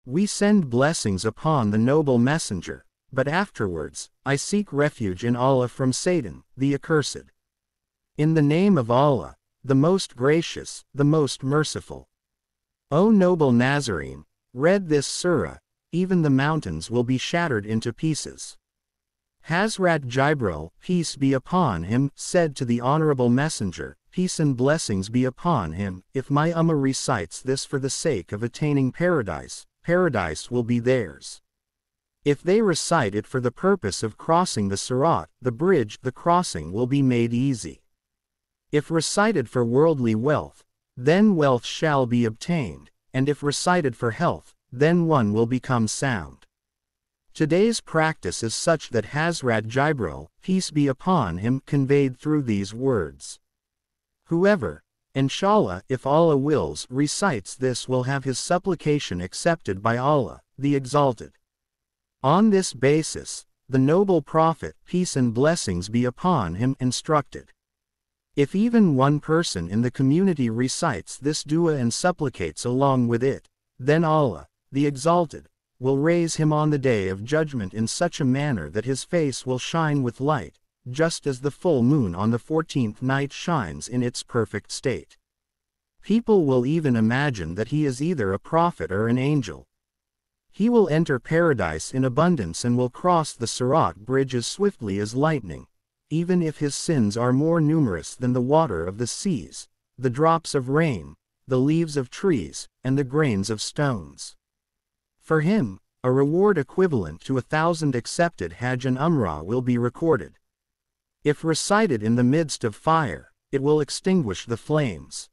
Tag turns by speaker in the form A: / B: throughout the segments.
A: We send blessings upon the noble messenger, but afterwards, I seek refuge in Allah from Satan, the accursed. In the name of Allah, the most gracious, the most merciful. O noble Nazarene, read this surah, even the mountains will be shattered into pieces. Hazrat Jibril, peace be upon him, said to the honorable messenger, peace and blessings be upon him, if my ummah recites this for the sake of attaining paradise, paradise will be theirs. If they recite it for the purpose of crossing the sirat, the bridge, the crossing will be made easy. If recited for worldly wealth, then wealth shall be obtained, and if recited for health, then one will become sound. Today's practice is such that Hazrat Jibril, peace be upon him, conveyed through these words. Whoever, inshallah, if Allah wills, recites this will have his supplication accepted by Allah, the Exalted. On this basis, the noble Prophet, peace and blessings be upon him, instructed. If even one person in the community recites this dua and supplicates along with it, then Allah, the Exalted, will raise him on the day of judgment in such a manner that his face will shine with light, just as the full moon on the 14th night shines in its perfect state. People will even imagine that he is either a prophet or an angel. He will enter paradise in abundance and will cross the Sirat bridge as swiftly as lightning, even if his sins are more numerous than the water of the seas, the drops of rain, the leaves of trees, and the grains of stones. For him, a reward equivalent to 1,000 accepted Hajj and Umrah will be recorded. If recited in the midst of fire, it will extinguish the flames.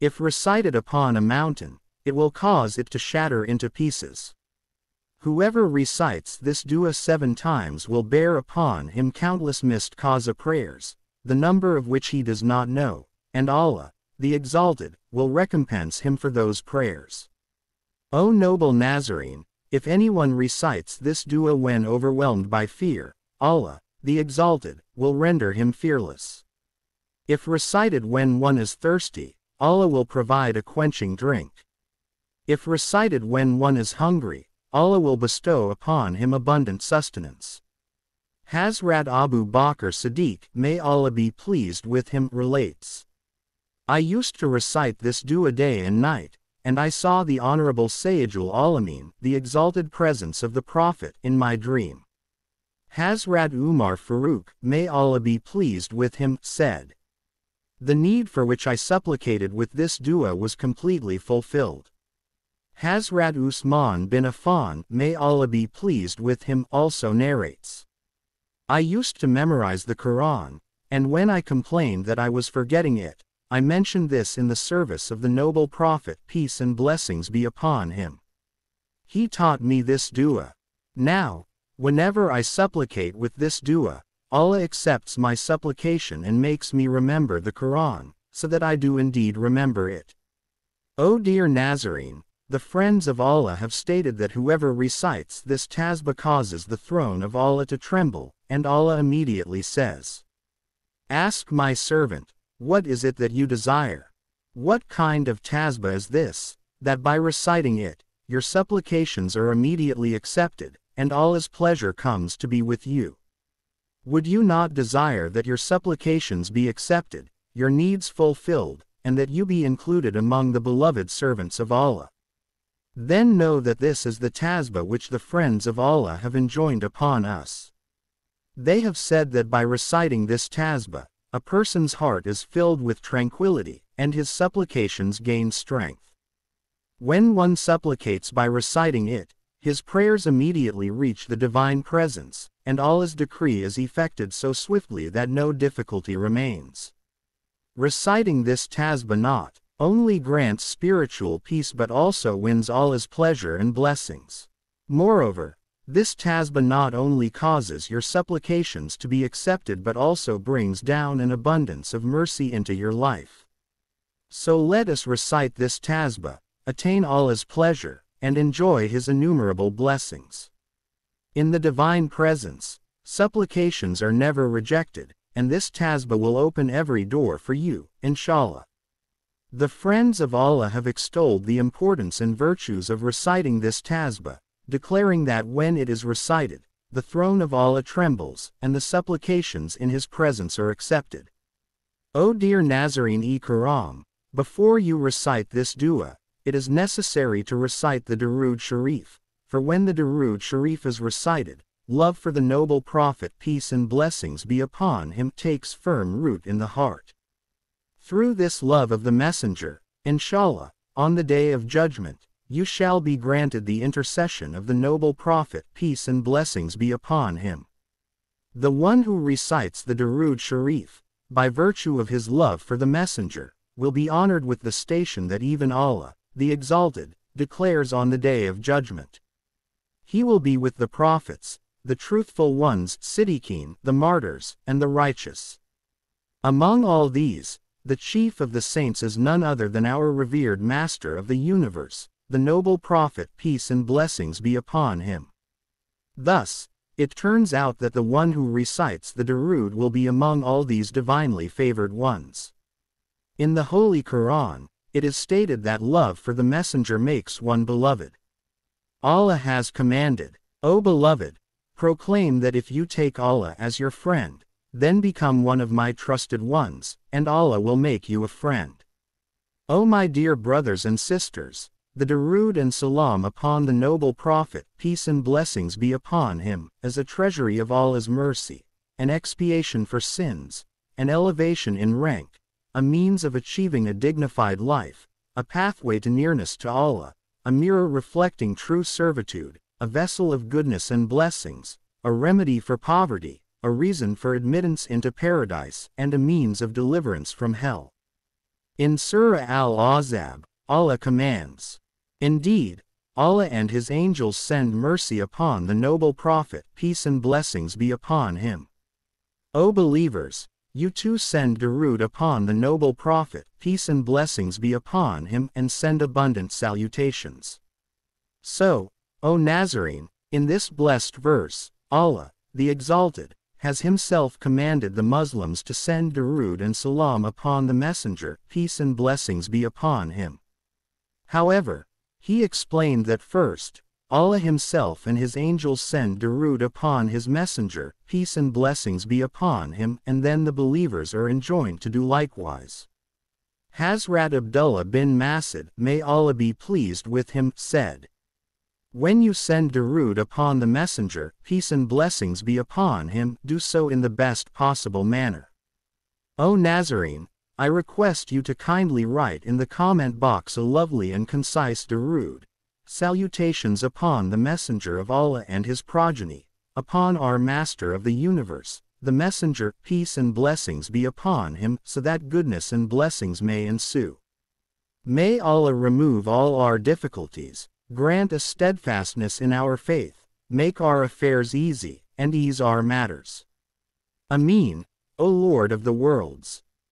A: If recited upon a mountain, it will cause it to shatter into pieces. Whoever recites this dua 7 times will bear upon him countless missed qaza prayers, the number of which he does not know, and Allah, the Exalted, will recompense him for those prayers. O noble Nazarene, if anyone recites this dua when overwhelmed by fear, Allah, the Exalted, will render him fearless. If recited when one is thirsty, Allah will provide a quenching drink. If recited when one is hungry, Allah will bestow upon him abundant sustenance. Hazrat Abu Bakr Siddiq, may Allah be pleased with him, relates. I used to recite this dua day and night, and I saw the Honorable Sayyidul Alamin, the exalted presence of the Prophet, in my dream. Hazrat Umar Farooq, may Allah be pleased with him, said, the need for which I supplicated with this dua was completely fulfilled. Hazrat Usman bin Affan, may Allah be pleased with him, also narrates. I used to memorize the Quran, and when I complained that I was forgetting it, I mentioned this in the service of the noble Prophet, peace and blessings be upon him. He taught me this dua. Now, whenever I supplicate with this dua, Allah accepts my supplication and makes me remember the Quran, so that I do indeed remember it. O dear Nazarene, the friends of Allah have stated that whoever recites this tasbih causes the throne of Allah to tremble, and Allah immediately says, ask my servant, what is it that you desire? What kind of tasbih is this, that by reciting it, your supplications are immediately accepted, and Allah's pleasure comes to be with you? Would you not desire that your supplications be accepted, your needs fulfilled, and that you be included among the beloved servants of Allah? Then know that this is the tasbih which the friends of Allah have enjoined upon us. They have said that by reciting this tasbih, a person's heart is filled with tranquility, and his supplications gain strength. When one supplicates by reciting it, his prayers immediately reach the divine presence, and Allah's decree is effected so swiftly that no difficulty remains. Reciting this tasbih not only grants spiritual peace but also wins Allah's pleasure and blessings. Moreover, this tasbih not only causes your supplications to be accepted but also brings down an abundance of mercy into your life. So let us recite this tasbih, attain Allah's pleasure, and enjoy His innumerable blessings. In the divine presence, supplications are never rejected, and this tasbih will open every door for you, inshallah. The friends of Allah have extolled the importance and virtues of reciting this tasbih, declaring that when it is recited, the throne of Allah trembles, and the supplications in His presence are accepted. O dear Nazarene-e-Kiram, before you recite this dua, it is necessary to recite the Durood Sharif, for when the Durood Sharif is recited, love for the noble Prophet, peace and blessings be upon him, takes firm root in the heart. Through this love of the Messenger, inshallah, on the Day of Judgment, you shall be granted the intercession of the noble Prophet, peace and blessings be upon him. The one who recites the Durood Sharif, by virtue of his love for the Messenger, will be honored with the station that even Allah, the Exalted, declares on the Day of Judgment. He will be with the prophets, the truthful ones, Siddiqeen, the martyrs, and the righteous. Among all these, the chief of the saints is none other than our revered Master of the universe, the noble Prophet, peace and blessings be upon him. Thus, it turns out that the one who recites the Durood will be among all these divinely favored ones. In the Holy Quran, it is stated that love for the Messenger makes one beloved. Allah has commanded, O beloved, proclaim that if you take Allah as your friend, then become one of my trusted ones, and Allah will make you a friend. O my dear brothers and sisters, the Durood and Salam upon the noble Prophet, peace and blessings be upon him, as a treasury of Allah's mercy, an expiation for sins, an elevation in rank, a means of achieving a dignified life, a pathway to nearness to Allah, a mirror reflecting true servitude, a vessel of goodness and blessings, a remedy for poverty, a reason for admittance into paradise, and a means of deliverance from hell. In Surah Al-Ahzab, Allah commands, indeed, Allah and His angels send mercy upon the noble Prophet, peace and blessings be upon him. O believers, you too send Durood upon the noble Prophet, peace and blessings be upon him, and send abundant salutations. So, O Nazarene, in this blessed verse, Allah, the Exalted, has Himself commanded the Muslims to send Durood and Salam upon the Messenger, peace and blessings be upon him. However, He explained that first, Allah Himself and His angels send Durood upon His Messenger, peace and blessings be upon him, and then the believers are enjoined to do likewise. Hazrat Abdullah bin Mas'ud, may Allah be pleased with him, said, when you send Durood upon the Messenger, peace and blessings be upon him, do so in the best possible manner. O Nazarene, I request you to kindly write in the comment box a lovely and concise Durood, salutations upon the Messenger of Allah and his progeny, upon our Master of the universe, the Messenger, peace and blessings be upon him, so that goodness and blessings may ensue. May Allah remove all our difficulties, grant us steadfastness in our faith, make our affairs easy, and ease our matters. Ameen, O Lord of the worlds.